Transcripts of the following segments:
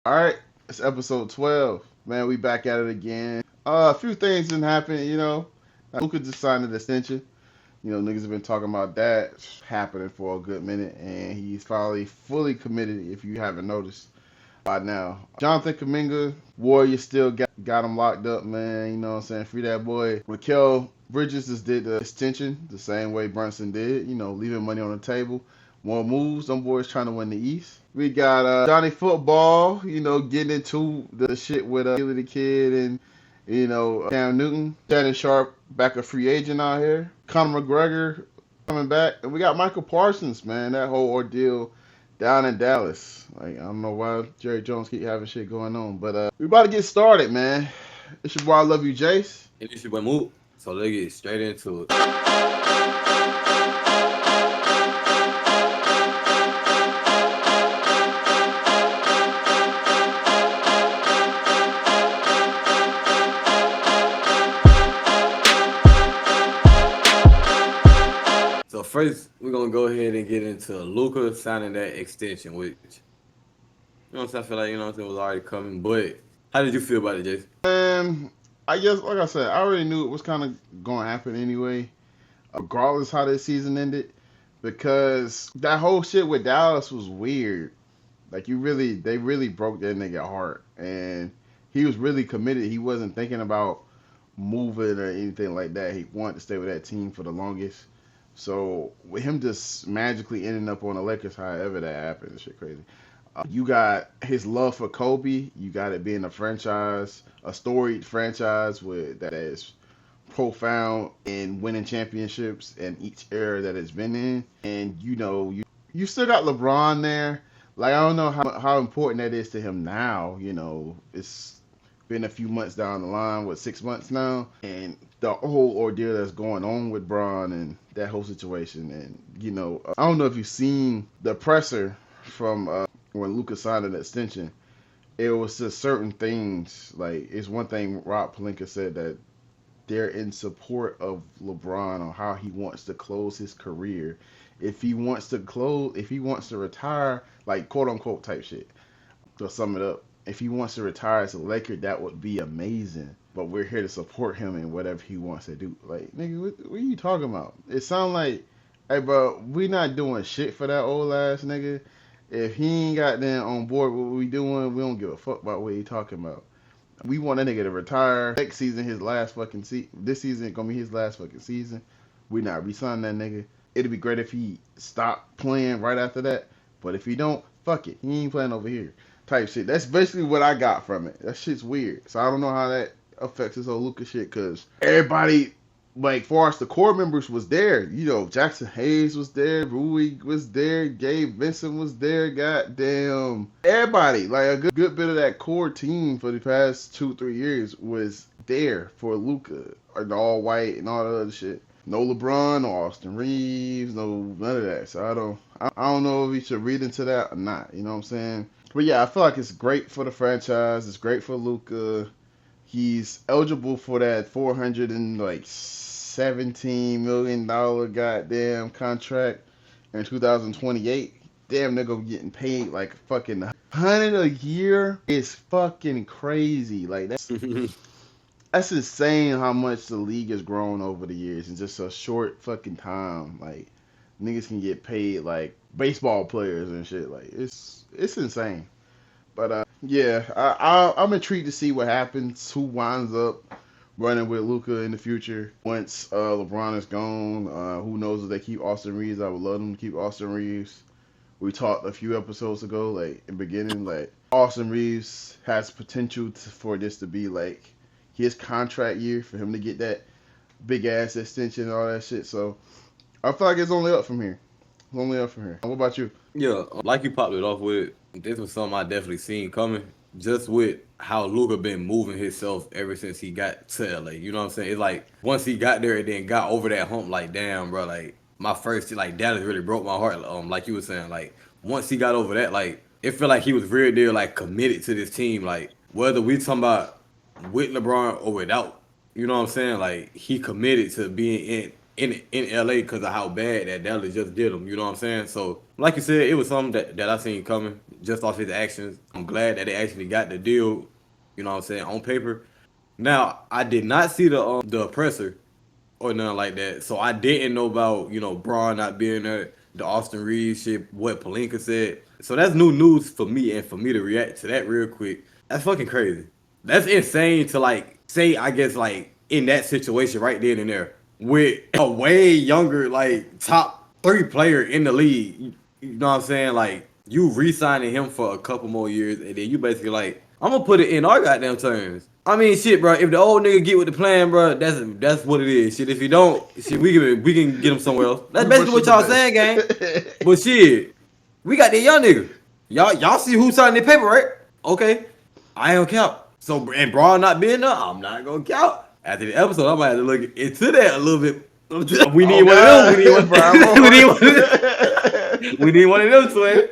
All right, it's episode 12. Man, we back at it again. A few things didn't happen. Luka just signed an extension. Niggas have been talking about that happening for a good minute, and he's finally fully committed, if you haven't noticed by now. Jonathan Kuminga, Warriors still got him locked up, man. You know what I'm saying? Free that boy. Raquel Bridges just did the extension the same way Brunson did, leaving money on the table. More moves. Them boys trying to win the East. We got Johnny Football, getting into the shit with the Kid and, Cam Newton. Shannon Sharp back a free agent out here. Conor McGregor coming back. And we got Michael Parsons, man. That whole ordeal down in Dallas. Like, I don't know why Jerry Jones keep having shit going on. But we about to get started, man. It's your boy, I Love You, Jace. It is your boy Moot. So let's get straight into it. So first, we're gonna go ahead and get into Luka signing that extension, which I feel like it was already coming. But how did you feel about it, Jason? I guess, like I said, I already knew it was kind of going to happen anyway, regardless how this season ended, because that whole shit with Dallas was weird. Like, they really broke that nigga heart, and he was really committed. He wasn't thinking about moving or anything like that. He wanted to stay with that team for the longest. So with him just magically ending up on the Lakers, however that happened, shit crazy. You got his love for Kobe. You got it being a storied franchise that is profound in winning championships in each era that it's been in. And you still got LeBron there. Like, I don't know how important that is to him now. It's been a few months down the line, 6 months now, and the whole ordeal that's going on with Bron and that whole situation. And I don't know if you've seen the presser from when Luka signed an extension. It was just certain things. Like, it's one thing Rob Pelinka said, that they're in support of LeBron on how he wants to close his career. If he wants to retire, like, quote unquote type shit, to sum it up, if he wants to retire as a Laker, that would be amazing. But we're here to support him in whatever he wants to do. Like, nigga, what are you talking about? It sounds like, hey, bro, we not doing shit for that old ass nigga. If he ain't got them on board with what we doing, we don't give a fuck about what he talking about. We want that nigga to retire. Next season, his last fucking season. This season gonna be his last fucking season. We not re-signing that nigga. It'd be great if he stopped playing right after that. But if he don't, fuck it. He ain't playing over here. Type shit. That's basically what I got from it. That shit's weird. So I don't know how that affects this whole Luka shit, because everybody, like, far as the core members was there. Jackson Hayes was there, Rui was there, Gabe Vincent was there, goddamn. Everybody, like, a good bit of that core team for the past 2-3 years was there for Luka. And all white and all that other shit. No LeBron, no Austin Reeves, no none of that. So I don't know if we should read into that or not. You know what I'm saying? But yeah, I feel like it's great for the franchise. It's great for Luka. He's eligible for that $417 million goddamn contract in 2028. Damn, nigga getting paid like fucking 100 a year. It's fucking crazy. Like, that's insane how much the league has grown over the years in just a short fucking time. Like, niggas can get paid like baseball players and shit. Like, it's insane. But yeah, I'm intrigued to see what happens. Who winds up running with Luka in the future once LeBron is gone? Who knows if they keep Austin Reeves? I would love them to keep Austin Reeves. We talked a few episodes ago, like, in the beginning, like, Austin Reeves has potential for this to be like his contract year, for him to get that big ass extension and all that shit. So I feel like it's only up from here. It's only up from here. What about you? Yeah, like you popped it off with, this was something I definitely seen coming. Just with how Luka been moving himself ever since he got to LA. You know what I'm saying? It's like once he got there and then got over that hump, like, damn, bro, like, my first, like, Dallas really broke my heart. Like you were saying, like, once he got over that, like, it felt like he was real deal, like, committed to this team. Like, whether we talking about with LeBron or without, you know what I'm saying? Like, he committed to being in LA because of how bad that Dallas just did him. You know what I'm saying? So, like you said, it was something that I seen coming just off his actions. I'm glad that they actually got the deal. You know what I'm saying, on paper. Now, I did not see the oppressor or nothing like that. So I didn't know about, Braun not being there, the Austin Reeves shit, what Palinka said. So that's new news for me, and for me to react to that real quick, that's fucking crazy. That's insane to like say, I guess, like in that situation right then and there with a way younger, like top 3 player in the league. You know what I'm saying? Like you re-signing him for a couple more years, and then you basically like, I'm gonna put it in our goddamn terms. I mean, shit, bro. If the old nigga get with the plan, bro, that's what it is. Shit, if he don't, shit, we can get him somewhere else. That's We basically wish you what the y'all saying, gang. best. But shit, we got that young nigga. Y'all see who signed the paper, right? Okay, I ain't gonna count. So and Braun not being there, I'm not gonna count. After the episode, I might have to look into that a little bit. We need Oh one of them. God, We need one. we need one. We need one of them, twin.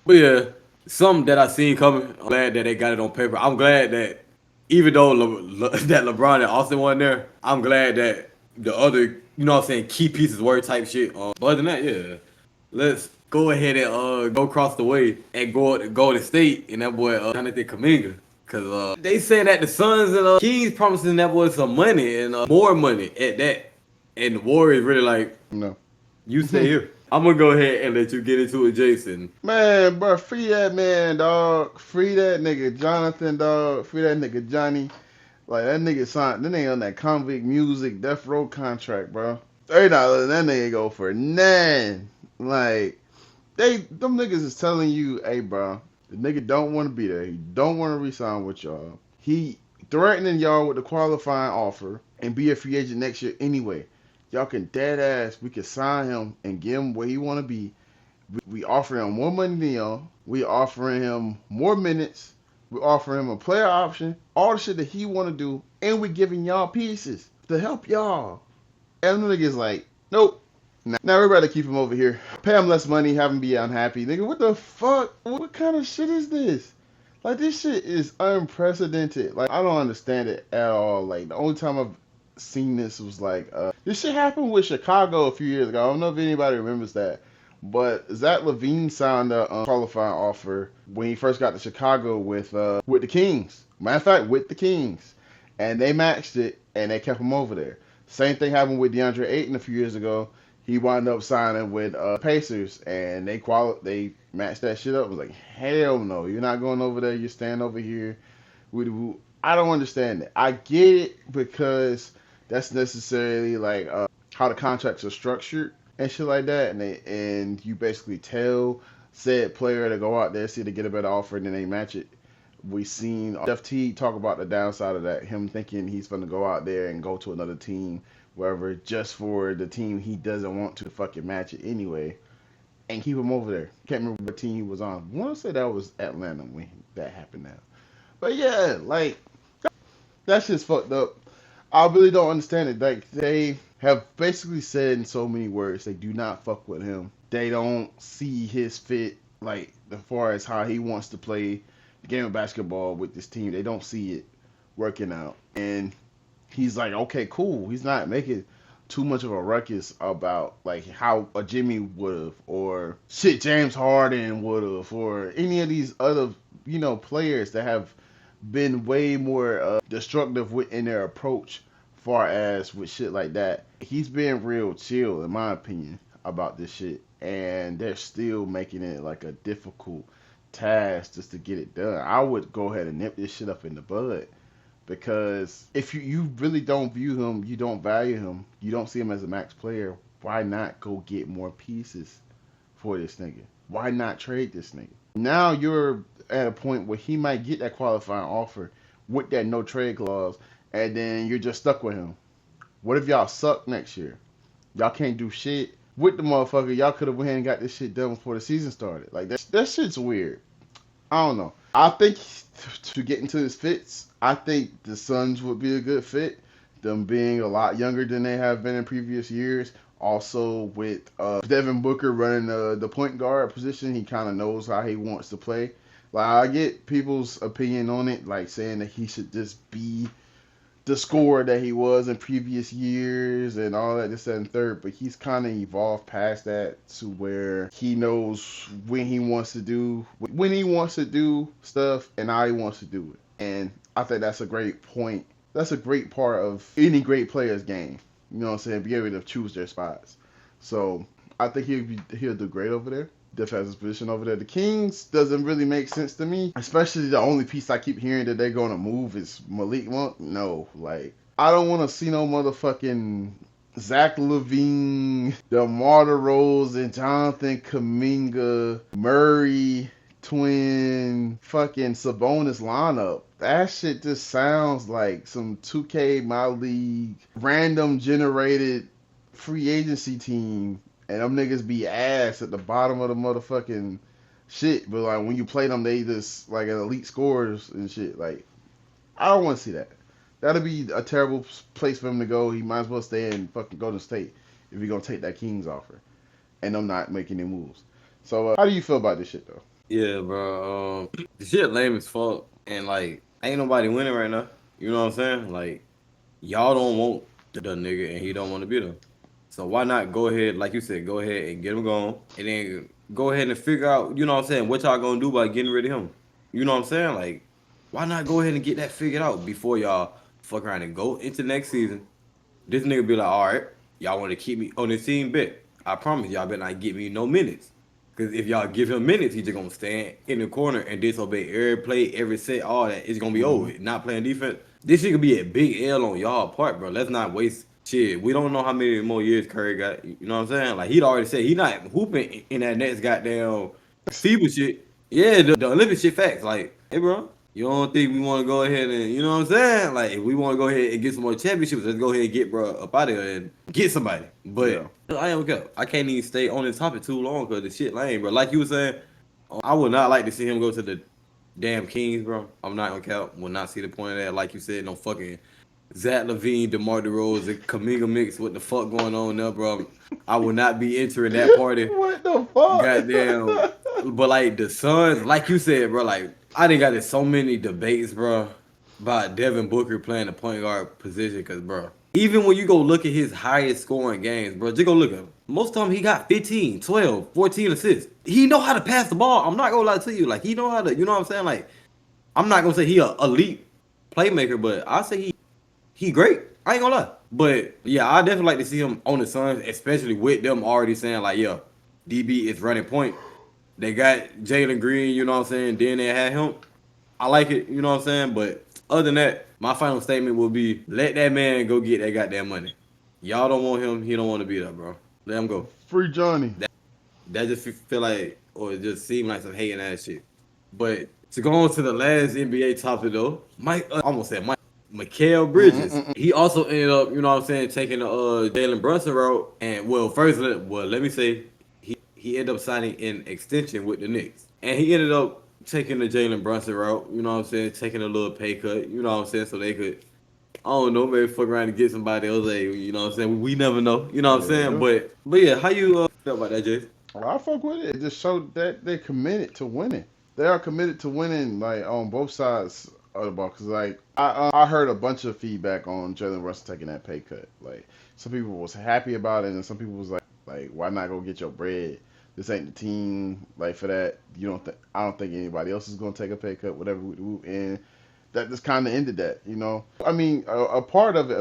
But yeah, something that I seen coming. I'm glad that they got it on paper. I'm glad that even though that LeBron and Austin wasn't there, I'm glad that the other, what I'm saying, key pieces were type shit. But other than that, yeah, let's go ahead and go across the way and go to State and that boy Jonathan Kuminga. Cause they saying that the Suns and Kings promising that boy some money and more money at that, and the Warriors really like, no. you stay here. I'm gonna go ahead and let you get into it, Jason. Man, bro, free that man, dog. Free that nigga Jonathan, dog. Free that nigga Johnny. Like that nigga signed, that nigga on that convict music death row contract, bro. $30, that nigga go for none. Like them niggas is telling you, hey, bro, the nigga don't want to be there. He don't want to resign with y'all. He threatening y'all with a qualifying offer and be a free agent next year anyway. Y'all can dead ass. We can sign him and get him where he want to be. We offer him more money than y'all. We offering him more minutes. We offering him a player option. All the shit that he want to do, and we giving y'all pieces to help y'all. And the niggas like, nope. Now we're about to keep him over here. Pay him less money, have him be unhappy. Nigga, what the fuck? What kind of shit is this? Like, this shit is unprecedented. Like, I don't understand it at all. Like, the only time I've seen this was like, this shit happened with Chicago a few years ago. I don't know if anybody remembers that. But Zach LaVine signed a qualifying offer when he first got to Chicago with the Kings. Matter of fact, with the Kings. And they matched it, and they kept him over there. Same thing happened with DeAndre Ayton a few years ago. He wound up signing with Pacers, and they matched that shit up. It was like, hell no, you're not going over there. You're staying over here. I don't understand it. I get it because that's necessarily like how the contracts are structured and shit like that, and you basically tell said player to go out there, see to get a better offer, and then they match it. We seen Jeff T talk about the downside of that, him thinking he's going to go out there and go to another team, wherever, just for the team he doesn't want to fucking match it anyway, and keep him over there. Can't remember what team he was on. I want to say that was Atlanta when that happened now. But yeah, like, that's just fucked up. I really don't understand it. Like, they have basically said in so many words they do not fuck with him. They don't see his fit, like, as far as how he wants to play the game of basketball with this team. They don't see it working out. And he's like, okay, cool. He's not making too much of a ruckus about, like, how a Jimmy would have, or shit, James Harden would have, or any of these other, players that have been way more destructive in their approach far as with shit like that. He's been real chill, in my opinion, about this shit, and they're still making it like a difficult task just to get it done. I would go ahead and nip this shit up in the bud, because if you really don't view him, you don't value him, you don't see him as a max player, why not go get more pieces for this nigga? Why not trade this nigga? Now you're at a point where he might get that qualifying offer with that no trade clause, and then you're just stuck with him. What if y'all suck next year? Y'all can't do shit with the motherfucker. Y'all could have went ahead and got this shit done before the season started. Like, that shit's weird. I don't know. I think to get into his fits, I think the Suns would be a good fit. Them being a lot younger than they have been in previous years. Also, with Devin Booker running the point guard position, he kind of knows how he wants to play. Like, I get people's opinion on it, like saying that he should just be the scorer that he was in previous years and all that, this, that, and third. But he's kind of evolved past that to where he knows when he wants to do stuff and how he wants to do it. And I think that's a great point. That's a great part of any great player's game. You know what I'm saying? Be able to choose their spots. So I think he'll do great over there. Defensive position over there. The Kings doesn't really make sense to me. Especially the only piece I keep hearing that they're going to move is Malik Monk. No, like I don't want to see no motherfucking Zach LaVine, DeMar DeRozan, Jonathan Kuminga, Murray, twin, fucking Sabonis lineup. That shit just sounds like some 2K My League random generated free agency team, and them niggas be ass at the bottom of the motherfucking shit. But like when you play them, they just like elite scorers and shit. Like I don't want to see that. That'll be a terrible place for him to go. He might as well stay in fucking Golden State if he's gonna take that Kings offer, and them not making any moves. So how do you feel about this shit though? Yeah, bro. The shit lame as fuck, and like ain't nobody winning right now. You know what I'm saying? Like y'all don't want the nigga, and he don't want to be there. So why not go ahead, like you said, go ahead and get him gone, and then go ahead and figure out, you know what I'm saying, what y'all gonna do by getting rid of him. You know what I'm saying? Like, why not go ahead and get that figured out before y'all fuck around and go into next season? This nigga be like, all right, y'all want to keep me on this team, bet. I promise y'all better not give me no minutes. Because if y'all give him minutes, he's just going to stand in the corner and disobey every play, every set, all that. It's going to be over. Not playing defense. This shit could be a big L on y'all part, bro. Let's not waste shit. We don't know how many more years Curry got. You know what I'm saying? Like, he'd already said he not hooping in that next goddamn FIBA shit. Yeah, the Olympic shit facts. Like, hey, bro, you don't think we want to go ahead and, you know what I'm saying? Like, if we want to go ahead and get some more championships, let's go ahead and get bro up out of here and get somebody. But I don't care. I can't even stay on this topic too long because the shit lame, bro. Like you were saying, I would not like to see him go to the damn Kings, bro. I'm not gonna count. Will not see the point of that. Like you said, no fucking Zach LaVine, DeMar DeRozan, Kuminga mix. What the fuck going on there, bro? I will not be entering that party. What the fuck? Goddamn. But like the Suns, like you said, bro, like I done got in so many debates, bro, about Devin Booker playing the point guard position, cause bro, even when you go look at his highest scoring games, bro, just go look at him. Most of them he got 15, 12, 14 assists. He know how to pass the ball. I'm not gonna lie to you. Like he know how to, you know what I'm saying? Like I'm not gonna say he a elite playmaker, but I say he great. I ain't gonna lie. But yeah, I definitely like to see him on the Suns, especially with them already saying like, yeah, DB is running point. They got Jalen Green, you know what I'm saying? Then they had him. I like it, you know what I'm saying? But other than that, my final statement will be let that man go get that goddamn money. Y'all don't want him. He don't want to be there, bro. Let him go. Free Johnny. That just feel like, or it just seem like some hating ass shit. But to go on to the last NBA topic though, almost said Mike. Mikal Bridges. He also ended up, you know what I'm saying, taking the Jalen Brunson route. And let me say, he ended up signing an extension with the Knicks. And he ended up taking the Jalen Brunson route, you know what I'm saying, taking a little pay cut, you know what I'm saying, so they could, I don't know, maybe fuck around and get somebody else, you know what I'm saying, we never know, you know what I'm saying, but yeah, how you feel about that, Jason? I fuck with it. It just showed that they're committed to winning. They are committed to winning, like on both sides of the ball. Cause like I heard a bunch of feedback on Jalen Brunson taking that pay cut. Like some people was happy about it, and some people was like why not go get your bread? This ain't the team. Like for that, I don't think anybody else is gonna take a pay cut. Whatever, and that just kind of ended that. You know, I mean, a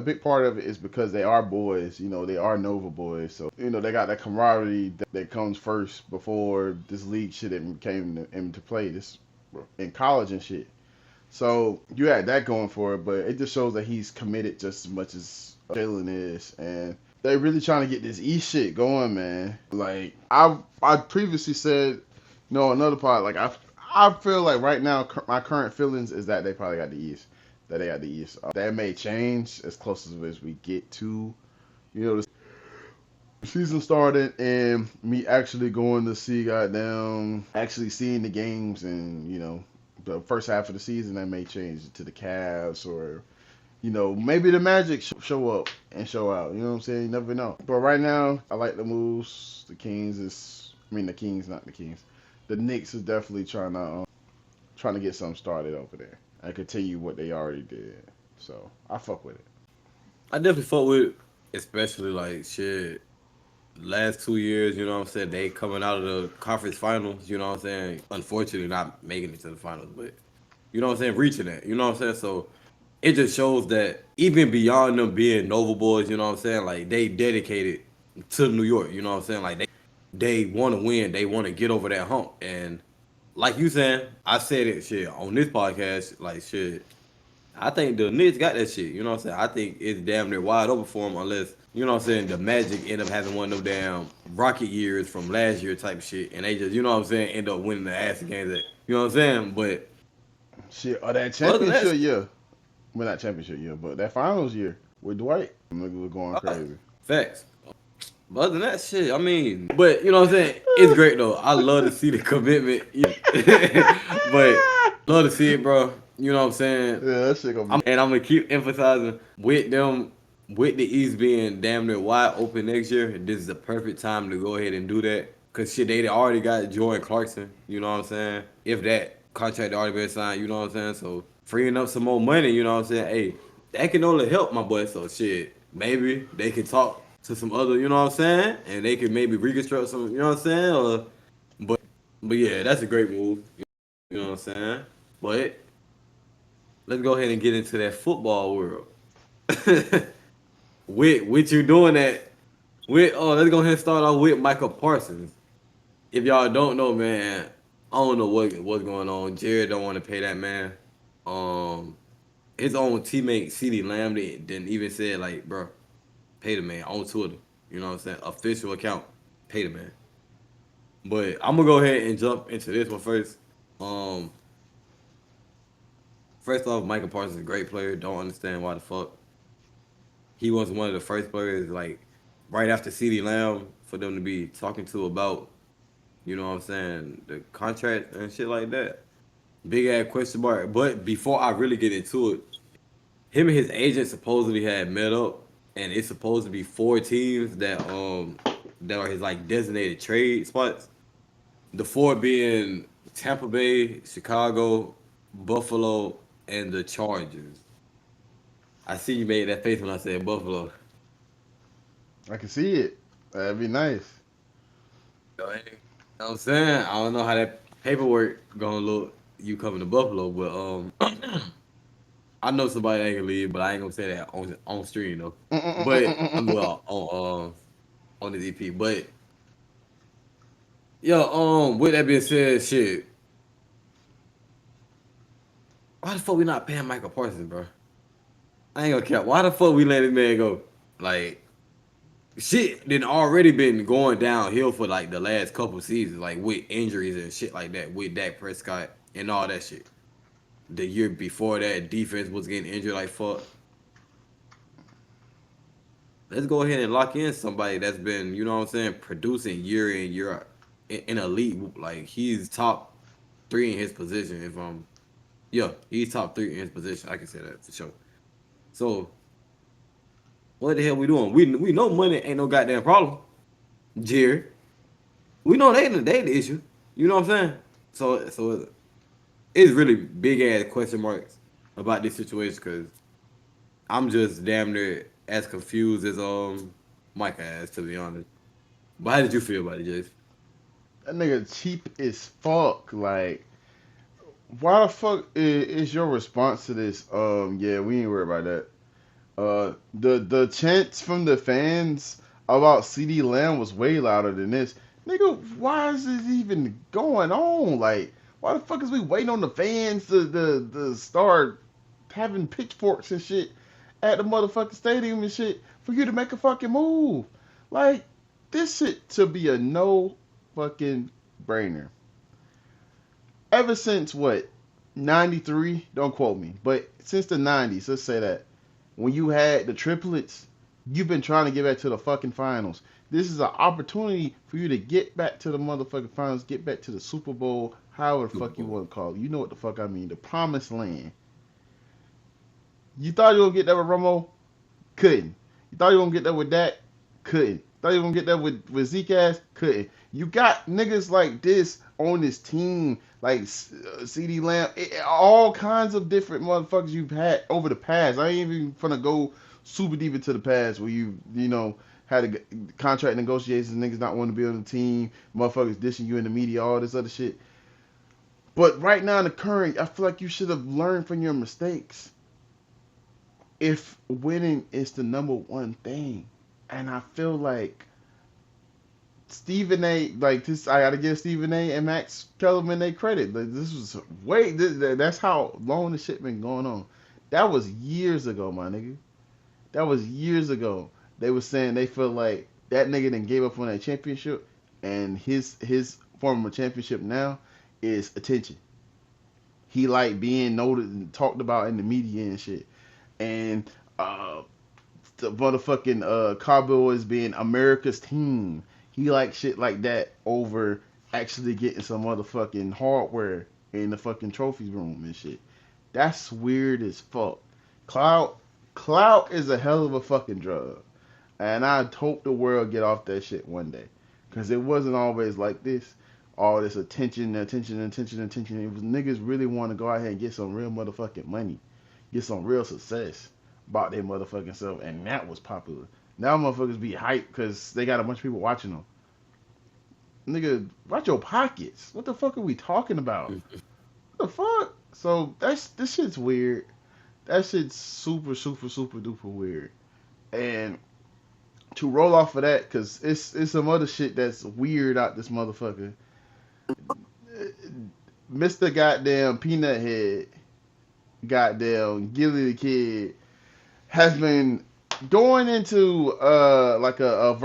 big part of it is because they are boys. You know, they are Nova boys. So you know, they got that camaraderie that comes first before this league shit came into play. This in college and shit. So you had that going for it, but it just shows that he's committed just as much as Jalen is, and they really trying to get this East shit going, man. Like I previously said, another part. Like I feel like right now my current feelings is that they probably got the East, that they got the East. That may change as close as we get to, the season started and me actually going to see goddamn actually seeing the games and the first half of the season. That may change to the Cavs or maybe the Magic show up and show out. You know what I'm saying? You never know. But right now, I like the moves. The Kings, not the Kings. The Knicks is definitely trying to get something started over there and continue what they already did. So I fuck with it. I definitely fuck with, especially like shit. Last 2 years, you know what I'm saying? They coming out of the conference finals, you know what I'm saying? Unfortunately, not making it to the finals, but you know what I'm saying? Reaching it, you know what I'm saying? So it just shows that even beyond them being Nova boys, you know what I'm saying? Like they dedicated to New York, you know what I'm saying? Like they want to win, they want to get over that hump, and like you saying, I said it shit on this podcast, like shit. I think the Knicks got that shit. You know what I'm saying? I think it's damn near wide open for them unless, you know what I'm saying, the Magic end up having one of them damn rocket years from last year type shit. And they just, you know what I'm saying, end up winning the ass games. That, you know what I'm saying? But Shit, or that other than that, championship year. Well, not championship year, but that finals year with Dwight. Niggas was going uh, crazy. facts. But other than that shit, I mean, but you know what I'm saying? It's great though. I love to see the commitment. But love to see it, bro. You know what I'm saying? Yeah, that shit gonna be. I'm gonna keep emphasizing with them, with the East being damn near wide open next year. This is the perfect time to go ahead and do that. Cause shit, they already got Jordan Clarkson. You know what I'm saying? If that contract already been signed, you know what I'm saying? So freeing up some more money, you know what I'm saying? Hey, that can only help my boy. So shit, maybe they can talk to some other, you know what I'm saying? And they can maybe reconstruct some, you know what I'm saying? But but yeah, that's a great move. You know what I'm saying? But let's go ahead and get into that football world. with you doing that, with let's go ahead and start off with Michael Parsons. If y'all don't know, man, I don't know what's going on. Jared don't want to pay that man. Um, his own teammate CeeDee Lamb didn't even say like, bro, pay the man on Twitter. You know what I'm saying? Official account, pay the man. But I'm gonna go ahead and jump into this one first. Um, First off, Michael Parsons is a great player. Don't understand why the fuck he was one of the first players, like right after CeeDee Lamb, for them to be talking to about, you know what I'm saying, the contract and shit like that. Big ass question mark. But before I really get into it, him and his agent supposedly had met up, and it's supposed to be 4 teams that are his like designated trade spots. The four being Tampa Bay, Chicago, Buffalo, and the Chargers. I see you made that face when I said Buffalo. I can see it. That'd be nice. Know what I'm saying? I don't know how that paperwork gonna look. You coming to Buffalo, but I know somebody ain't gonna leave, but I ain't gonna say that on stream though. But I'm well on this EP. But yo, with that being said, shit, why the fuck we not paying Michael Parsons, bro? I ain't gonna care. Why the fuck we let this man go? Like shit, then already been going downhill for like the last couple seasons, like with injuries and shit like that, with Dak Prescott and all that shit. The year before that, defense was getting injured like fuck. Let's go ahead and lock in somebody that's been, you know what I'm saying, producing year in year out in a league. Like he's top three in his position. If yeah, he's top three in his position. I can say that for sure. So what the hell we doing? We know money ain't no goddamn problem, Jerry. We know they the issue. You know what I'm saying? So it's really big ass question marks about this situation because I'm just damn near as confused as Mike ass, to be honest. But how did you feel about it, Jace? That nigga cheap as fuck. Like, why the fuck is your response to this? Yeah, we ain't worried about that. The chants from the fans about CD Lamb was way louder than this. Nigga, why is this even going on? Like, why the fuck is we waiting on the fans to start having pitchforks and shit at the motherfucking stadium and shit for you to make a fucking move? Like, this shit to be a no fucking brainer. Ever since what, 93? Don't quote me, but since the 90s, let's say that when you had the triplets, you've been trying to get back to the fucking finals. This is an opportunity for you to get back to the motherfucking finals, get back to the Super Bowl, however the Super fuck you Bowl. want to call it. You know what the fuck I mean. The promised land. You thought you were going to get that with Romo? Couldn't. You thought you were going to get that with Dak? Couldn't. Thought you gonna get that with Zeke ass? Couldn't. You got niggas like this on this team, like CD Lamb, all kinds of different motherfuckers you've had over the past. I ain't even gonna go super deep into the past where you know had a contract negotiations, niggas not wanting to be on the team, motherfuckers dishing you in the media, all this other shit. But right now in the current, I feel like you should have learned from your mistakes. If winning is the number one thing, and I feel like Stephen A. Like this, I gotta give Stephen A. and Max Kellerman their credit. Like, this was that's how long the shit been going on. That was years ago, my nigga. That was years ago. They were saying they feel like that nigga then gave up on that championship, and his form of championship now is attention. He like being noted and talked about in the media and shit. And the motherfucking Cowboys being America's team. He like shit like that over actually getting some motherfucking hardware in the fucking trophy room and shit. That's weird as fuck. Clout, clout is a hell of a fucking drug, and I hope the world get off that shit one day, cause it wasn't always like this. All this attention, attention, attention, attention. It was niggas really want to go out here and get some real motherfucking money, get some real success about their motherfucking self, and that was popular. Now motherfuckers be hyped because they got a bunch of people watching them. Nigga, watch your pockets. What the fuck are we talking about? What the fuck? So this shit's weird. That shit's super, super, super duper weird. And to roll off of that, cause it's some other shit that's weird out this motherfucker. Mr. Goddamn Peanut Head, goddamn Gilly the Kid, has been going into like of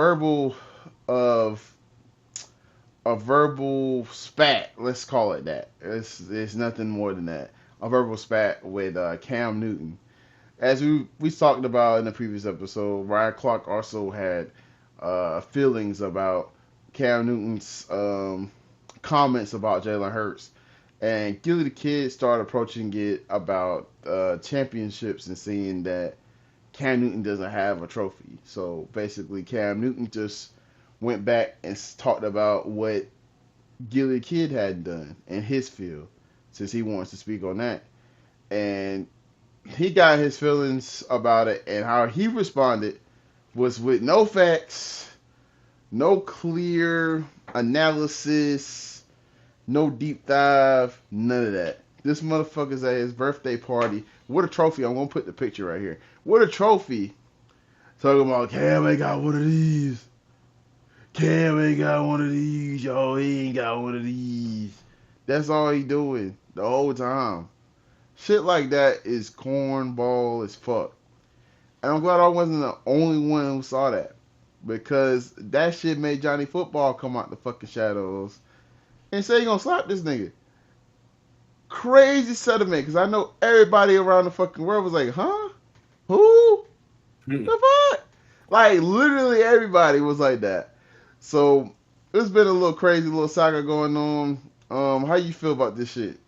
a verbal spat. Let's call it that. It's nothing more than that. A verbal spat with Cam Newton. As we talked about in the previous episode, Ryan Clark also had feelings about Cam Newton's comments about Jalen Hurts. And Gilly the Kid started approaching it about championships and seeing that Cam Newton doesn't have a trophy. So basically, Cam Newton just went back and talked about what Gilly Kid had done in his field, since he wants to speak on that. And he got his feelings about it, and how he responded was with no facts, no clear analysis, no deep dive, none of that. This motherfucker's at his birthday party with a trophy. I'm gonna put the picture right here. With a trophy, talking about Cam ain't got one of these. Cam ain't got one of these, yo. He ain't got one of these. That's all he doing the whole time. Shit like that is cornball as fuck. And I'm glad I wasn't the only one who saw that. Because that shit made Johnny Football come out the fucking shadows and say he gonna slap this nigga. Crazy sentiment, because I know everybody around the fucking world was like, huh? Who? The fuck? Like, literally everybody was like that. So, it's been a little crazy little saga going on. How you feel about this shit?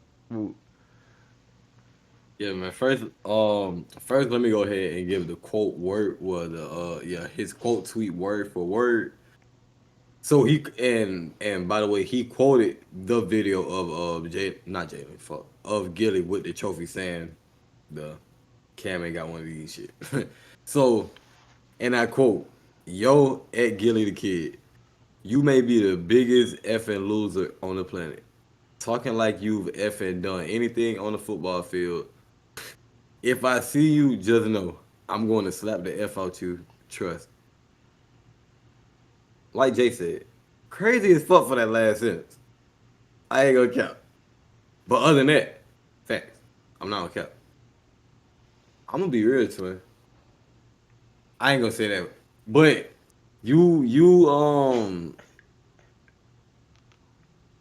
Yeah, man. First, let me go ahead and give the quote word. Well, his quote tweet word for word. So and by the way, he quoted the video of not Jalen, fuck, of Gilly with the trophy saying the Cam ain't got one of these shit. So, and I quote, "Yo, at Gilly the Kid, you may be the biggest effing loser on the planet. Talking like you've effing done anything on the football field. If I see you, just know I'm going to slap the F out you. Trust." Like Jay said, crazy as fuck for that last sentence. I ain't gonna count. But other than that, facts. I'm not gonna count. I'm gonna be real, twin. I ain't gonna say that. But you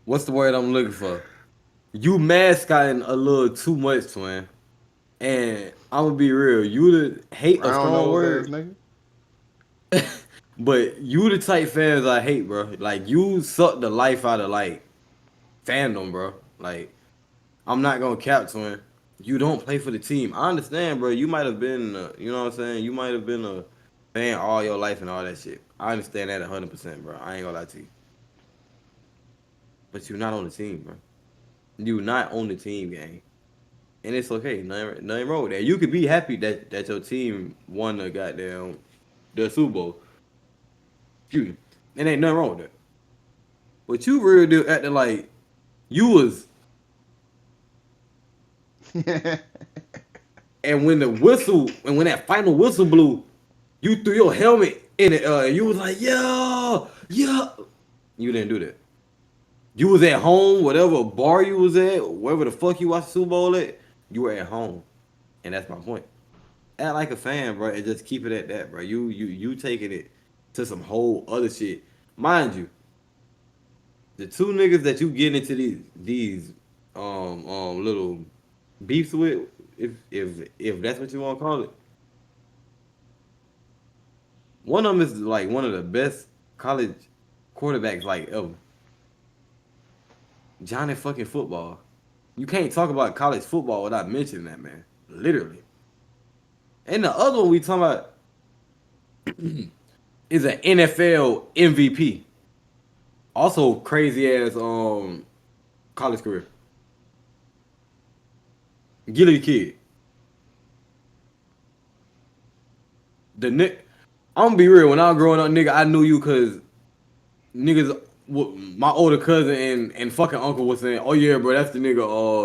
what's the word I'm looking for? You mascotting a little too much, twin. And I'm gonna be real. You the hate a Brown strong nose ass word, nigga. but you the type fans I hate, bro. Like you suck the life out of like fandom, bro. Like I'm not gonna cap, twin. You don't play for the team. I understand, bro. You might have been, you know what I'm saying. You might have been a Paying all your life and all that shit. I understand that 100%, bro. I ain't gonna lie to you. But you're not on the team, bro. You not on the team, gang. And it's okay. Nothing wrong with that. You could be happy that your team won the Super Bowl. Excuse me. And ain't nothing wrong with that. But you really do acting like you was, and when the whistle, and when that final whistle blew, you threw your helmet in it. You was like, yeah, yeah. You didn't do that. You was at home, whatever bar you was at, wherever the fuck you watched the Super Bowl at, you were at home. And that's my point. Act like a fan, bro, and just keep it at that, bro. You taking it to some whole other shit. Mind you, the two niggas that you get into these little beefs with, if that's what you want to call it, one of them is like one of the best college quarterbacks like ever. Johnny fucking football. You can't talk about college football without mentioning that, man. Literally. And the other one we talking about is an NFL MVP. Also crazy ass college career. Gilly Kid. The Nick. I'm gonna be real. When I was growing up, nigga, I knew you because niggas. My older cousin and fucking uncle was saying, "Oh yeah, bro, that's the nigga.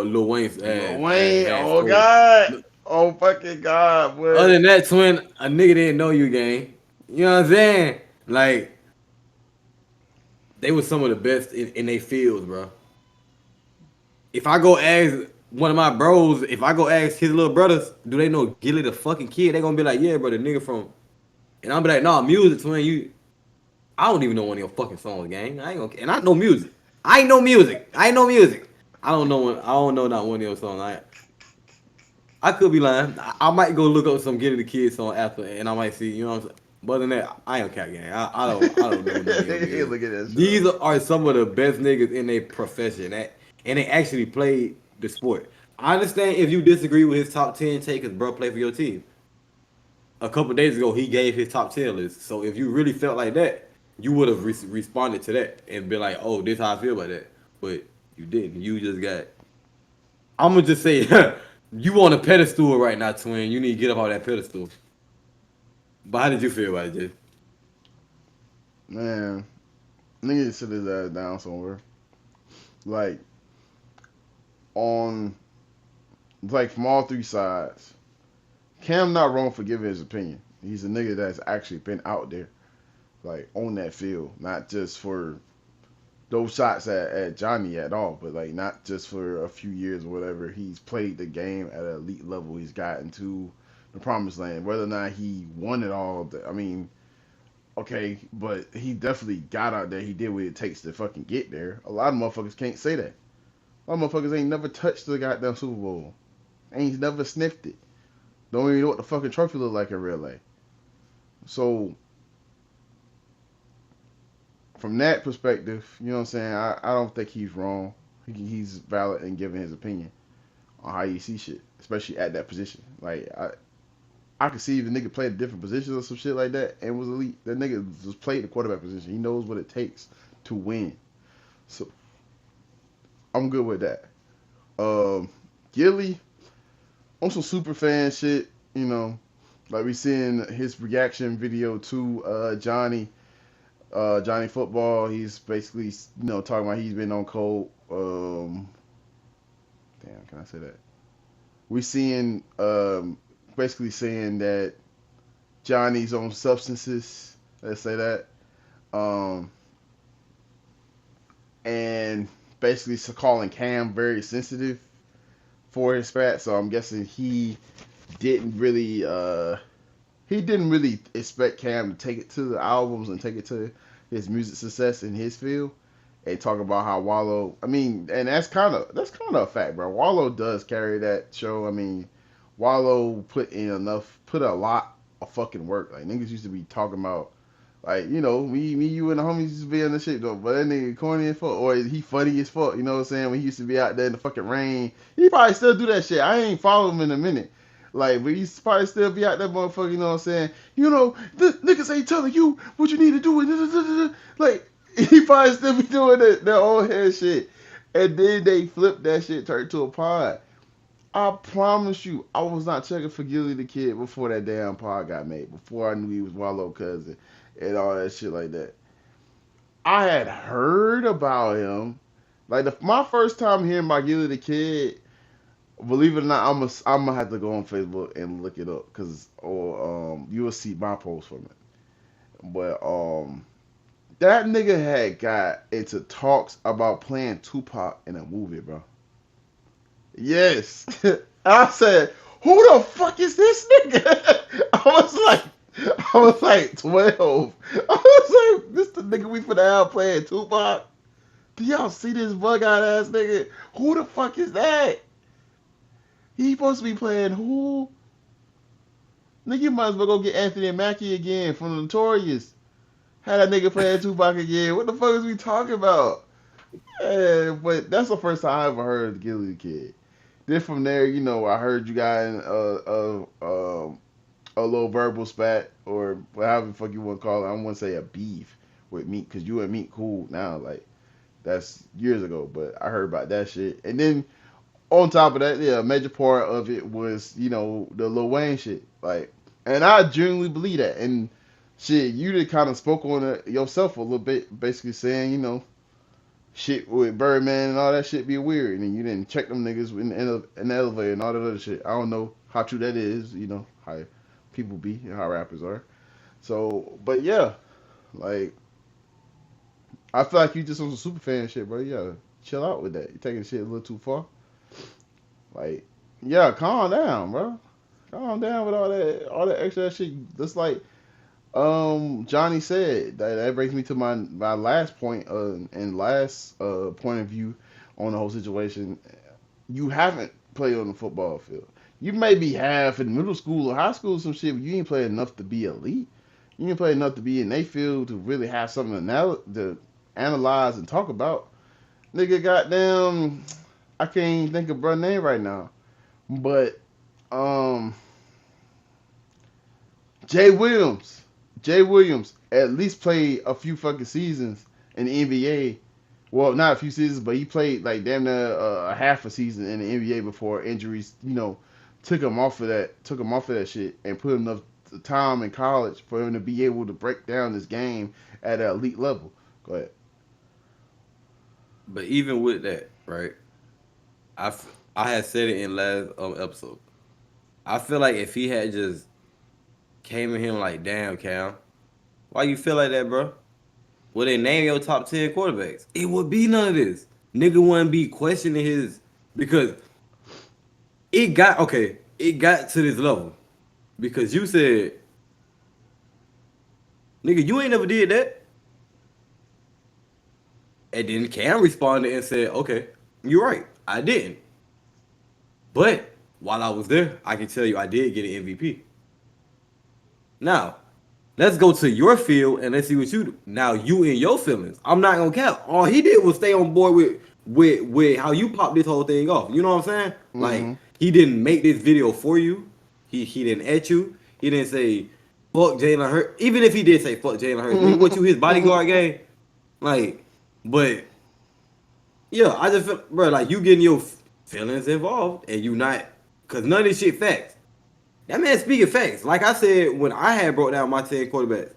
Lil Wayne Lil had Wayne, had oh stole." God. Oh fucking God, Other boy. than that, twin, a nigga didn't know you, gang. You know what I'm saying? Like they were some of the best in their fields, bro. If I go ask one of my bros, if I go ask his little brothers, do they know Gilly the fucking kid? They gonna be like, yeah, bro, the nigga from. And I'll be like, nah, music, twin. You, I don't even know one of your fucking songs, gang. I ain't gonna, and I know music. I ain't know music. I ain't know music. I don't know one. I don't know not one of your songs. I could be lying. I might go look up some Get It the Kids song after, and I might see. You know what I'm saying? But other than that, I ain't cat gang. I don't know none of your niggas. Look at that shit. These are some of the best niggas in their profession, and they actually played the sport. I understand if you disagree with his top 10 take, because bro played for your team. A couple days ago, he gave his top 10 list. So if you really felt like that, you would have responded to that and been like, "Oh, this how I feel about that." But you didn't. You just got. I'm gonna just say, you on a pedestal right now, twin. You need to get up on that pedestal. But how did you feel about it, Jay? Man, nigga just sit his ass down somewhere. Like on like from all three sides. Cam not wrong for giving his opinion. He's a nigga that's actually been out there, like on that field, not just for those shots at Johnny at all, but like not just for a few years or whatever. He's played the game at an elite level. He's gotten to the promised land. Whether or not he won it all, I mean, okay, but he definitely got out there. He did what it takes to fucking get there. A lot of motherfuckers can't say that. A lot of motherfuckers ain't never touched the goddamn Super Bowl. Ain't never sniffed it. Don't even know what the fucking trophy look like in real life. So from that perspective, you know what I'm saying? I don't think he's wrong. He's valid in giving his opinion on how you see shit, especially at that position. Like I could see if the nigga played a different positions or some shit like that and was elite. That nigga just played the quarterback position. He knows what it takes to win. So I'm good with that. Gilly on some super fan shit, you know, like we seeing his reaction video to Johnny Football. He's basically, talking about he's been on cold. Damn, can I say that? We seeing basically saying that Johnny's on substances. Let's say that. Um, and basically calling Cam very sensitive for his spat. So I'm guessing didn't really he didn't really expect Cam to take it to the albums and take it to his music success in his field and talk about how Wallow. I mean, and that's kind of a fact, bro. Wallow does carry that show. I mean, Wallow put a lot of fucking work. Like niggas used to be talking about. Like, me, you and the homies used to be on the shit though, but that nigga corny as fuck, or he funny as fuck, you know what I'm saying? When he used to be out there in the fucking rain, he probably still do that shit. I ain't follow him in a minute, Like, but he's probably still be out there, motherfucker. You know what I'm saying? You know, the niggas ain't telling you what you need to do. Like, he probably still be doing that old head shit. And then they flipped that shit, turned to a pod. I promise you, I was not checking for Gilly the Kid before that damn pod got made. Before I knew he was Wallow cousin and all that shit like that. I had heard about him. Like my first time hearing about Gilly the Kid, believe it or not, I'm gonna have to go on Facebook and look it up, cause or you will see my post from it. But that nigga had got into talks about playing Tupac in a movie, bro. Yes. I said, who the fuck is this nigga? I was like 12. I was like, this the nigga we finna have playing Tupac? Do y'all see this bug out ass nigga? Who the fuck is that? He supposed to be playing who? Nigga, you might as well go get Anthony Mackie again from the Notorious. Had that nigga playing Tupac again. What the fuck is we talking about? Yeah, but that's the first time I ever heard of Gilly the Kid. Then from there, you know, I heard you got in a little verbal spat or whatever the fuck you want to call it. I don't want to say a beef with Meek, because you and Meek cool now. Like, that's years ago, but I heard about that shit. And then on top of that, yeah, a major part of it was, you know, the Lil Wayne shit. Like, and I genuinely believe that. And shit, you did kind of spoke on it yourself a little bit, basically saying, you know, shit with Birdman and all that shit be weird, and you didn't check them niggas in the elevator and all that other shit. I don't know how true that is, you know, how people be and how rappers are. So, but yeah, like, I feel like you just on some super fan shit, bro. Yeah, chill out with that. You're taking shit a little too far. Like, yeah, calm down, bro. Calm down with all that extra shit. Just like Johnny said, that brings me to my last point and last point of view on the whole situation. You haven't played on the football field. You maybe have in middle school or high school or some shit, but you ain't played enough to be elite. You ain't played enough to be in their field to really have something to analyze and talk about. Nigga, goddamn, I can't even think of bro name right now, but um, Jay Williams. Jay Williams at least played a few fucking seasons in the NBA. Well, not a few seasons, but he played like damn near a half a season in the NBA before injuries, you know, took him off of that shit, and put enough time in college for him to be able to break down this game at an elite level. Go ahead. But even with that, right? I had said it in last episode. I feel like if he had just came at him like, damn, Cam, why you feel like that, bro? Well, they name your top 10 quarterbacks. It would be none of this. Nigga wouldn't be questioning his, because it got to this level because you said, nigga, you ain't never did that. And then Cam responded and said, okay, you're right, I didn't. But while I was there, I can tell you I did get an MVP. Now, let's go to your field and let's see what you do. Now you in your feelings. I'm not gonna cap. All he did was stay on board with how you popped this whole thing off. You know what I'm saying? Like, Mm-hmm. he didn't make this video for you. He didn't at you. He didn't say fuck Jalen Hurts. Even if he did say fuck Jalen Hurts, nigga, what you his bodyguard game? Like, but yeah, I just feel, bro, like you getting your feelings involved and you not, cause none of this shit facts. That man speaking facts. Like I said when I had broke down my 10 quarterbacks,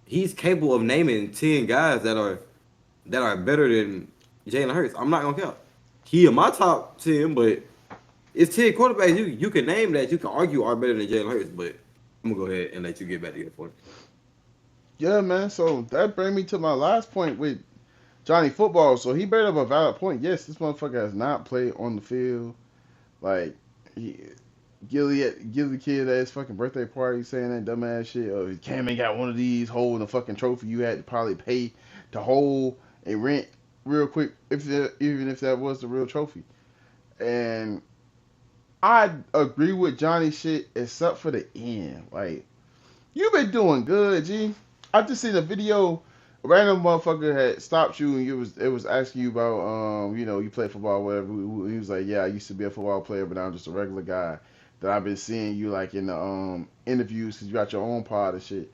he's capable of naming 10 guys that are better than Jalen Hurts. I'm not gonna count. He in my top 10, but it's 10 quarterbacks you can name that you can argue are better than Jalen Hurts. But I'm gonna go ahead and let you get back to your point. Yeah, man. So that brings me to my last point with Johnny Football. So he brought up a valid point. Yes, this motherfucker has not played on the field. Like, he, Gilly kid at his fucking birthday party saying that dumbass shit. Oh, Cam ain't got one of these holding a fucking trophy you had to probably pay to hold and rent real quick, even if that was the real trophy. And I agree with Johnny shit except for the end. Like, you been doing good, G. I just seen a video. A random motherfucker had stopped you and it was asking you about you know, you play football or whatever. He was like, yeah, I used to be a football player, but now I'm just a regular guy. that I've been seeing you like in the interviews because you got your own pod and shit.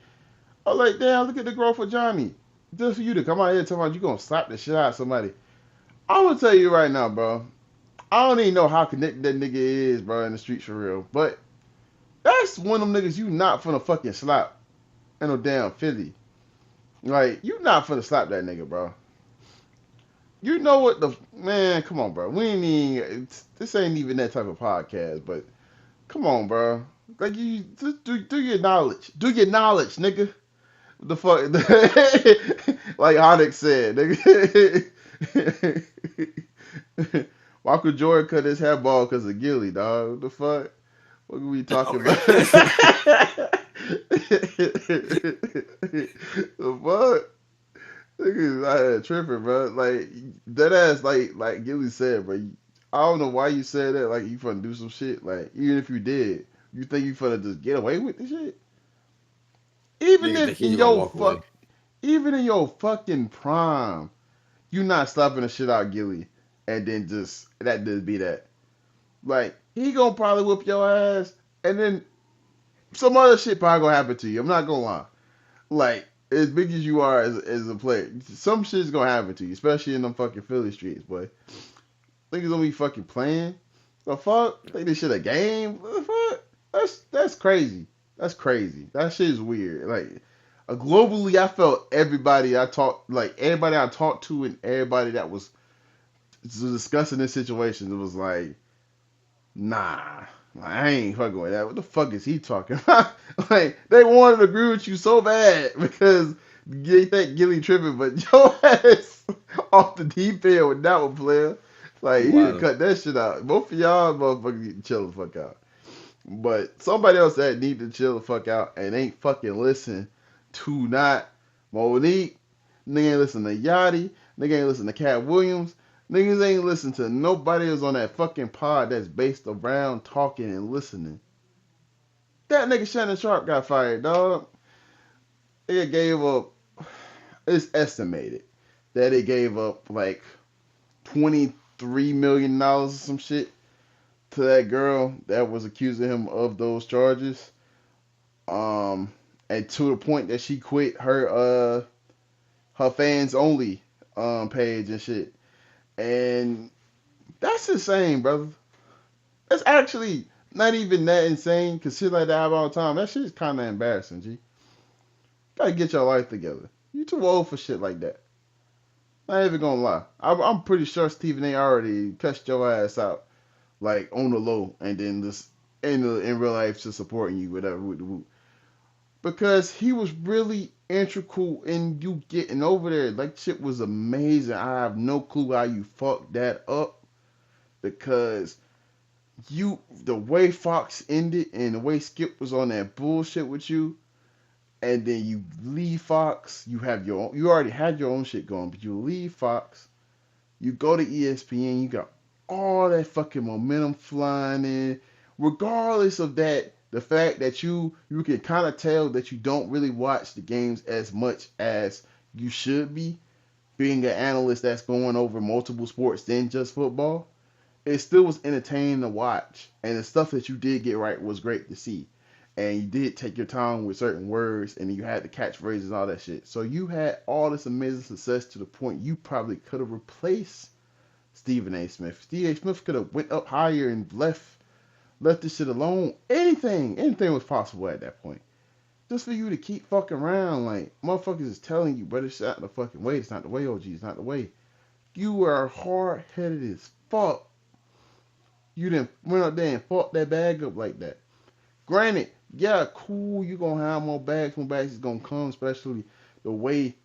I was like, damn, look at the growth of Johnny. Just for you to come out here and tell me you gonna slap the shit out of somebody. I'm gonna tell you right now, bro. I don't even know how connected that nigga is, bro, in the streets for real. But that's one of them niggas you not finna fucking slap in no damn Philly. Like, you not finna slap that nigga, bro. You know what the man? Come on, bro. We ain't even. This ain't even that type of podcast. But come on, bro. Like you, just do your knowledge. Do your knowledge, nigga. The fuck, like Onyx said, nigga. Michael Jordan cut his hair bald because of Gilly, dog. What the fuck? What are we talking about? The fuck? Niggas out here tripping, bro. Like that ass, like Gilly said, bro. I don't know why you said that. Like you finna do some shit. Like even if you did, you think you finna just get away with the shit? Even Niggas think if he in just gonna your walk away. even in your fucking prime, you not slapping the shit out Gilly, and then just that just be that. Like he gonna probably whip your ass, and then some other shit probably gonna happen to you. I'm not gonna lie. Like as big as you are as a player, some shit's gonna happen to you, especially in them fucking Philly streets, boy. Niggas gonna be fucking playing. The fuck? Think this shit a game? What the fuck? That's crazy. That's crazy. That shit is weird. Like globally, I felt everybody I talked to and everybody that was discussing this situation, it was like, nah, I ain't fucking with that. What the fuck is he talking about? Like they wanted to agree with you so bad because they think Gilly tripping, but your ass off the deep end with that one player. Like You he didn't wild. cut that shit out. Both of y'all motherfuckers need to chill the fuck out. But somebody else that need to chill the fuck out and ain't fucking listen to not Monique, nigga ain't listen to Yachty, nigga ain't listen to Cat Williams, niggas ain't listen to nobody else on that fucking pod that's based around talking and listening. That nigga Shannon Sharp got fired, dog. It gave up. It's estimated that it gave up like $23 million or some shit to that girl that was accusing him of those charges. Um, and to the point that she quit her fans only page and shit. And that's insane, brother. That's actually not even that insane because shit like that happen all the time. That shit's kind of embarrassing, G. Gotta get your life together. You too old for shit like that. Not even gonna lie. I'm pretty sure Stephen A. already cussed your ass out like on the low, and then just in real life just supporting you, whatever. Because he was really integral in you getting over there. Like shit was amazing. I have no clue how you fucked that up because the way Fox ended and the way Skip was on that bullshit with you, and then you leave Fox. You already had your own shit going, but you leave Fox. You go to ESPN. You got all that fucking momentum flying in. Regardless of that, the fact that you can kind of tell that you don't really watch the games as much as you should be, being an analyst that's going over multiple sports than just football. It still was entertaining to watch, and the stuff that you did get right was great to see. And you did take your time with certain words, and you had the catchphrases, all that shit. So you had all this amazing success to the point you probably could have replaced Stephen A. Smith. Stephen A. Smith could have went up higher and left this shit alone. Anything was possible at that point. Just for you to keep fucking around, like motherfuckers is telling you, but it's not the fucking way. It's not the way, OG. It's not the way. You are hard headed as fuck. You didn't went up there and fucked that bag up like that. Granted, yeah, cool. You gonna have more bags. More bags is gonna come, especially the way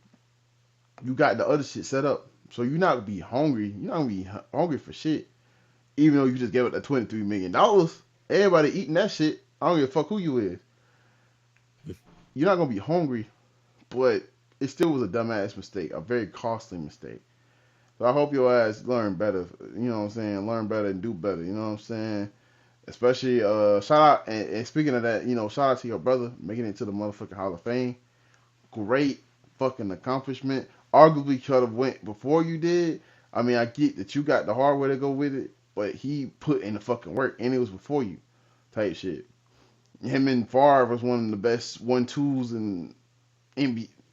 you got the other shit set up. So you're not gonna be hungry. You're not gonna be hungry for shit. Even though you just gave it the $23 million, everybody eating that shit. I don't give a fuck who you is. You're not gonna be hungry, but it still was a dumbass mistake, a very costly mistake. So I hope your ass learn better. You know what I'm saying? Learn better and do better. You know what I'm saying? Especially shout out and speaking of that, shout out to your brother making it to the motherfucking Hall of Fame. Great fucking accomplishment. Arguably could have went before you did. I mean, I get that you got the hard way to go with it, but he put in the fucking work and it was before you. type shit. Him and Favre was one of the best 1-2s in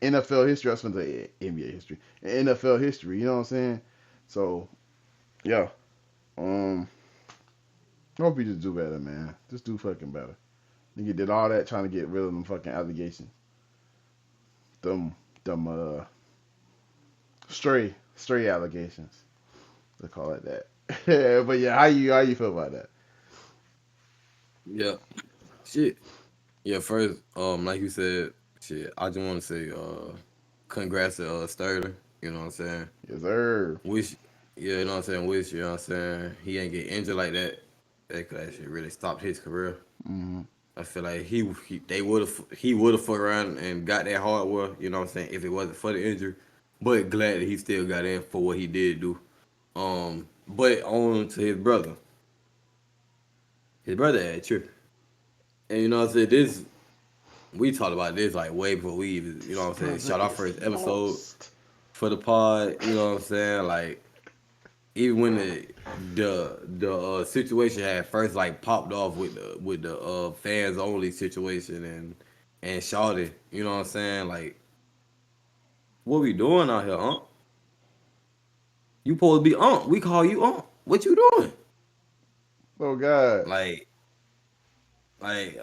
NFL history. I was going to say NBA history, NFL history. You know what I'm saying? So yeah, um, I hope you just do better, man. Just do fucking better. Nigga did all that trying to get rid of them fucking allegations. Them, them, stray allegations. They call it that. But yeah, how you feel about that? Yeah, shit. Yeah, first, like you said, shit. I just want to say, congrats to Sterling. You know what I'm saying? Yes, sir. Wish, yeah, you know what I'm saying. Wish, you know what I'm saying. He ain't get injured like that. That could actually really stopped his career. Mm-hmm. I feel like he would have fucked around and got that hardware. You know what I'm saying? If it wasn't for the injury, but glad that he still got in for what he did do. But on to his brother. His brother had tripping. And you know what I'm saying? This we talked about this like way before we even, you know what I'm saying, Brother shot our is first episode lost. for the pod, you know what I'm saying? Like even when the situation had first like popped off with the fans only situation and Shawty, you know what I'm saying? Like, what we doing out here, You supposed to be We call you What you doing? Oh God. Like, like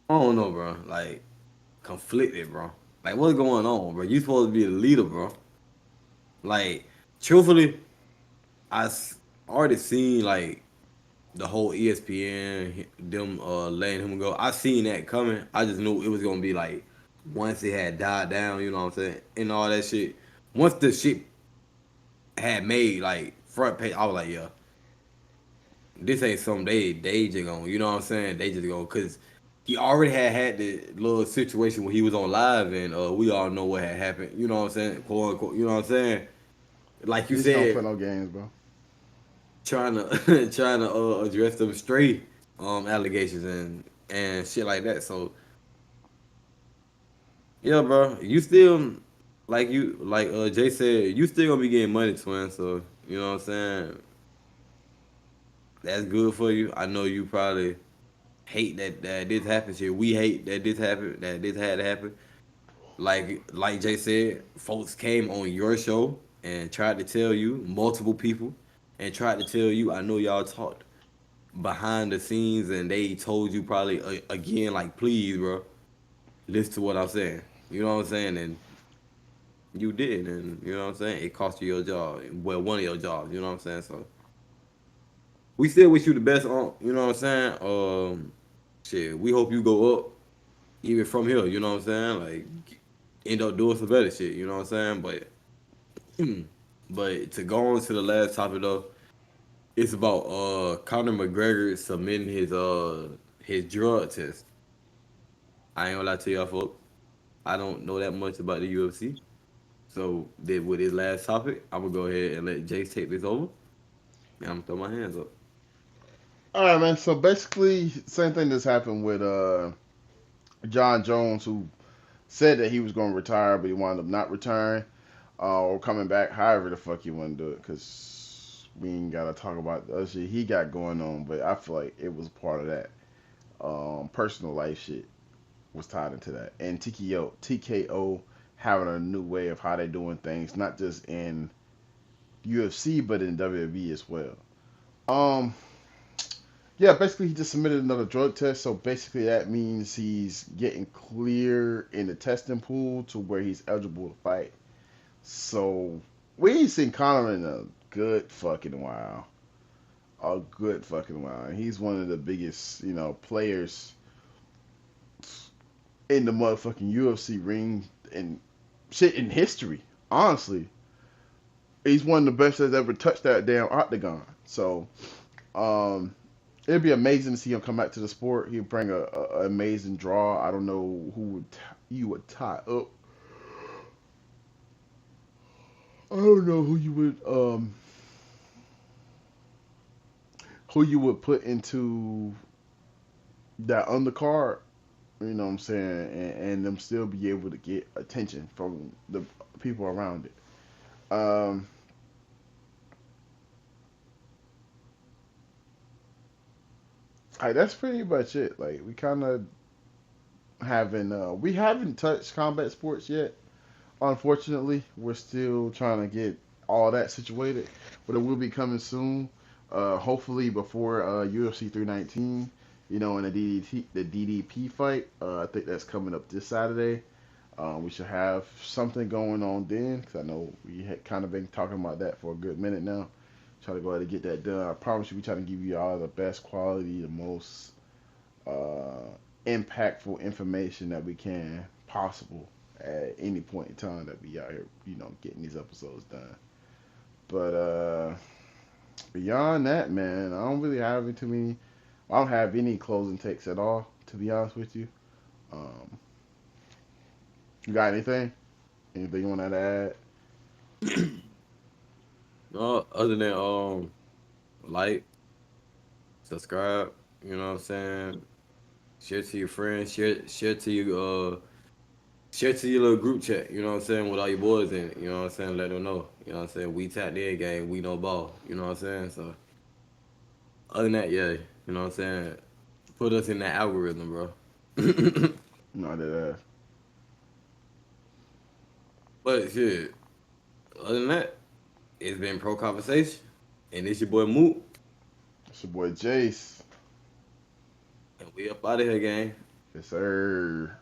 I don't know, bro. Like conflicted, bro. Like what's going on, bro? You supposed to be the leader, bro. Like, truthfully, already seen like the whole ESPN them letting him go. I seen that coming. I just knew it was gonna be like once it had died down, you know what I'm saying, and all that shit. Once the shit had made like front page, I was like, yeah, this ain't something they just gonna, you know what I'm saying? They just gonna cause he already had the little situation when he was on live and we all know what had happened. You know what I'm saying? Quote unquote. You know what I'm saying? Like you This don't play said, no games, bro. trying to trying to address them straight allegations and shit like that. So yeah, bro, you still like Jay said, you still gonna be getting money, twin. So you know what I'm saying. That's good for you. I know you probably hate that this happened. Shit, we hate that this happened. That this had to happen. Like Jay said, folks came on your show and tried to tell you multiple people and tried to tell you. I know y'all talked behind the scenes and they told you probably again like please bro listen to what I'm saying, you know what I'm saying, and you did, and you know what I'm saying, it cost you your job, well one of your jobs, you know what I'm saying, so we still wish you the best on, you know what I'm saying, shit, we hope you go up even from here, you know what I'm saying, like end up doing some better shit, you know what I'm saying, but to go on to the last topic though, it's about Conor McGregor submitting his drug test. I ain't gonna lie to y'all, folks. I don't know that much about the UFC. So with his last topic, I'm gonna go ahead and let Jace take this over. And I'm gonna throw my hands up. All right, man. So basically, same thing that's happened with John Jones, who said that he was going to retire, but he wound up not retiring or coming back. However the fuck you want to do it, because we ain't gotta talk about the other shit he got going on. But I feel like it was part of that personal life shit was tied into that, and TKO having a new way of how they doing things, not just in UFC but in WWE as well. Um, yeah, basically he just submitted another drug test, so basically that means he's getting clear in the testing pool to where he's eligible to fight. So we ain't seen Conor in a good fucking while. A good fucking while. He's one of the biggest, players in the motherfucking UFC ring and shit in history. Honestly, he's one of the best that's ever touched that damn octagon. So, um, it'd be amazing to see him come back to the sport. He'd bring a amazing draw. I don't know who you would tie up. I don't know who you would put into that undercard. You know what I'm saying, and them still be able to get attention from the people around it. That's pretty much it. Like we haven't touched combat sports yet. Unfortunately, we're still trying to get all that situated, but it will be coming soon. Hopefully before UFC 319. You know, in the DDP fight. I think that's coming up this Saturday. We should have something going on then, because I know we had kind of been talking about that for a good minute now. Try to go ahead and get that done. I promise you, we try to give you all the best quality, the most uh, impactful information that we can possible at any point in time that we out here, getting these episodes done. But beyond that, man, I don't really have too many. I don't have any closing takes at all, to be honest with you. Um, you got anything? Anything you want to add? No, other than like, subscribe, you know what I'm saying? Share to your friends, share to your little group chat, you know what I'm saying, with all your boys in it, you know what I'm saying? Let them know. You know what I'm saying? We tap their game, we know ball, you know what I'm saying? So other than that, yeah, you know what I'm saying? Put us in that algorithm, bro. No, that. But shit, other than that, it's been Pro Conversation. And it's your boy Moot. It's your boy Jace. And we up out of here, gang. Yes, sir.